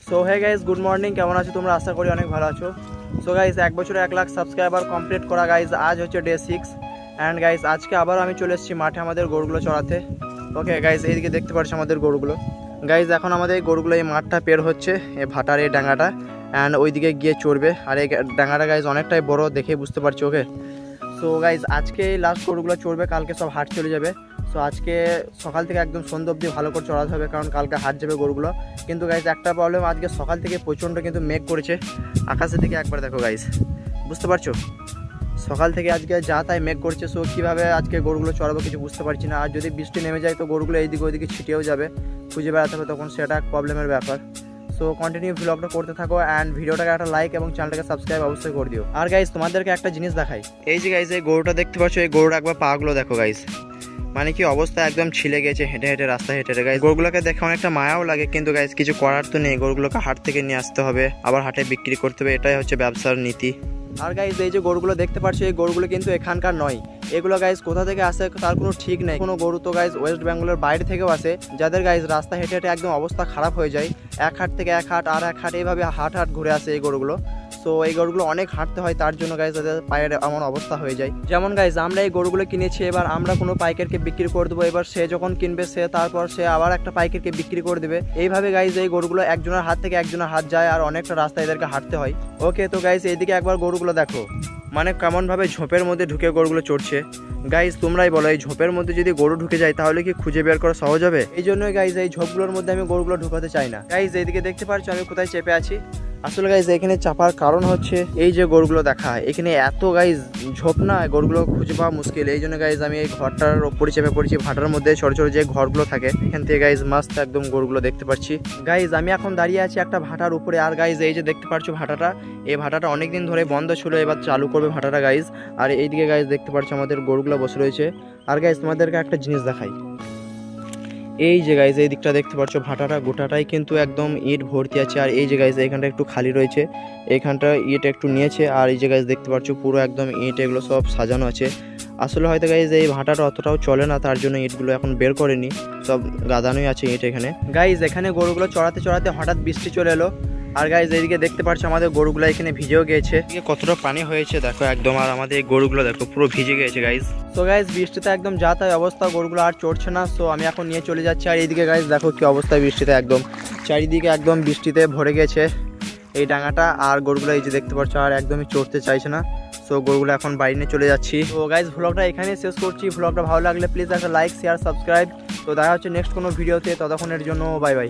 So hey guys, good morning. কেমন আছো তোমরা? আশা করি অনেক ভালো আছো। সো গাইজ, 1 বছরে 1 লাখ সাবস্ক্রাইবার কমপ্লিট করা গাইজ, আজ হচ্ছে ডে 6 অ্যান্ড গাইজ আজকে আবার আমি চলে এসেছি মাঠে আমাদের গরুগুলো চড়াতে। ওকে গাইজ, এইদিকে দেখতে পাচ্ছি আমাদের গরুগুলো। গাইজ এখন আমাদের এই গরুগুলো এই মাঠটা পের হচ্ছে, এই ভাটার এই ডাঙাটা, অ্যান্ড ওইদিকে গিয়ে চড়বে। আর এই ডাঙাটা গাইজ অনেকটাই বড়, দেখেই বুঝতে পারছি। ওকে সো গাইজ, আজকে এই লাস্ট গরুগুলো চড়বে, কালকে সব হাট চলে যাবে। সো আজকে সকাল থেকে একদম সন্ধ্যা অবধি ভালো করে চড়াতে হবে, কারণ কালকে হাট যাবে গরুগুলো। কিন্তু গাইজ একটা প্রবলেম, আজকে সকাল থেকে প্রচণ্ড কিন্তু মেঘ করেছে আকাশের দিকে, একবার দেখো গাইজ, বুঝতে পারছো? সকাল থেকে আজকে যা তাই মেঘ করছে। সো কীভাবে আজকে গরুগুলো চড়াবো কিছু বুঝতে পারছি না। আর যদি বৃষ্টি নেমে যায় তো গরুগুলো এইদিকে ওইদিকে ছিটিয়েও যাবে, খুঁজে বেড়াতে হবে, তখন সেটা এক প্রবলেমের ব্যাপার। সো কন্টিনিউ ভ্লগটা করতে থাকো অ্যান্ড ভিডিওটাকে একটা লাইক এবং চ্যানেলটাকে সাবস্ক্রাইব অবশ্যই করে দিও। আর গাইজ তোমাদেরকে একটা জিনিস দেখাই, এই যে গাইজ এই গরুটা দেখতে পাচ্ছ, এই গরুটা একবার পাগুলো দেখো গাইজ, মানে কি অবস্থা, একদম ছিলে গেছে হেঁটে হেঁটে, রাস্তা হেঁটে হেঁটে। গাইজ গরুগুলোকে দেখে অনেকটা মায়াও লাগে, কিন্তু গাইজ কিছু করার তো নেই, গরুগুলোকে হাট থেকে নিয়ে আসতে হবে, আবার হাটে বিক্রি করতে হবে, এটাই হচ্ছে ব্যবসার নীতি। আর গাইজ এই যে গরুগুলো দেখতে পাচ্ছ, এই গরুগুলো কিন্তু এখানকার নয়। এগুলো গাইজ কোথা থেকে আসে তার কোনো ঠিক নেই। কোনো গরু তো গাইজ ওয়েস্ট বেঙ্গলের বাইরে থেকেও আসে, যাদের গাইজ রাস্তা হেঁটে হেঁটে একদম অবস্থা খারাপ হয়ে যায়। এক হাট থেকে এক হাট আর এক হাট, এইভাবে হাট হাট ঘুরে আসে এই গরুগুলো। সো এই গরুগুলো অনেক হাঁটতে হয়, তার জন্য গাইজ তাদের পায়ের এমন অবস্থা হয়ে যায়। যেমন গাইজ আমরা এই গরুগুলো কিনেছি, এবার আমরা কোনো পাইকারকে বিক্রি করে দেবো, এবার সে যখন কিনবে তারপর সে আবার একটা পাইকারকে বিক্রি করে দেবে। এইভাবে গাইজ এই গরুগুলো একজনের হাত থেকে একজনের হাত যায়, আর অনেকটা রাস্তা এদেরকে হাঁটতে হয়। ওকে তো গাইজ এইদিকে একবার গরুগুলো দেখো, মানে কেমনভাবে ঝোপের মধ্যে ঢুকে গরুগুলো চড়ছে। গাইজ তোমরাই বলো, এই ঝোপের মধ্যে যদি গরু ঢুকে যায় তাহলে কি খুঁজে বের করা সহজ হবে? এই জন্যই গাইজ এই ঝোপগুলোর মধ্যে আমি গরুগুলো ঢুকাতে চাই না। গাইজ এইদিকে দেখতে পাচ্ছ আমি কোথায় চেপে আছি। আসলে গাইজ এখানে চাপার কারণ হচ্ছে এই যে গরুগুলো দেখা, এখানে এত গাইজ ঝোপ না, গরুগুলো খুঁজে পাওয়া মুশকিল। এই জন্য গাইজ আমি এই ঘরটার ওপরে চেপে পড়েছি, ভাটার মধ্যে ছোট ছোট যে ঘরগুলো থাকে এখান থেকে গাইজ মাস্ত একদম গরুগুলো দেখতে পাচ্ছি। গাইজ আমি এখন দাঁড়িয়ে আছি একটা ভাটার উপরে। আর গাইজ এই যে দেখতে পাচ্ছ ভাটাটা, এই ভাটাটা অনেকদিন ধরে বন্ধ ছিল, এবার চালু করবে ভাটাটা গাইজ। আর এইদিকে গাইজ দেখতে পাচ্ছ আমাদের গরুগুলো বসে রয়েছে। আর গাইজ তোমাদেরকে একটা জিনিস দেখাই, এই যে গাইজ এই দিকটা দেখতে পাচ্ছ, ভাটাটা গোটাটাই কিন্তু একদম ইট ভর্তি আছে। আর এই যে গাইজ এইখানটা একটু খালি রয়েছে, এইখানটা ইট একটু নিয়েছে। আর এই যে গাইজ দেখতে পাচ্ছ পুরো একদম ইট এগুলো সব সাজানো আছে। আসলে হয়তো গাইজ এই ভাটাটা অতটাও চলে না, তার জন্য ইটগুলো এখন বের করেনি, সব গাদানোই আছে ইট এখানে। গাইজ এখানে গরুগুলো চড়াতে চড়াতে হঠাৎ বৃষ্টি চলে এলো। আর গাইজ এইদিকে দেখতে পাচ্ছ আমাদের গরুগুলো এখানে ভিজেও গিয়েছে, কতটা পানি হয়েছে দেখো একদম। আর আমাদের এই গরুগুলো দেখো পুরো ভিজে গিয়েছে গাইজ। তো গাইজ বৃষ্টিতে একদম যা তাই অবস্থা, গরুগুলো আর চড়ছে না। সো আমি এখন নিয়ে চলে যাচ্ছি। আর এইদিকে গাইজ দেখো কি অবস্থা, বৃষ্টিতে একদম চারিদিকে একদম বৃষ্টিতে ভরে গেছে এই ডাঙাটা। আর গরুগুলো এই যে দেখতে পাচ্ছ আর একদমই চড়তে চাইছে না। সো গরুগুলো এখন বাড়ি নিয়ে চলে যাচ্ছি। তো গাইজ ভ্লগটা এখানেই শেষ করছি। ভ্লগটা ভালো লাগলে প্লিজ একটা লাইক শেয়ার সাবস্ক্রাইব। তো দেখা হচ্ছে নেক্সট কোনো ভিডিওতে, ততক্ষণের জন্য বাই বাই।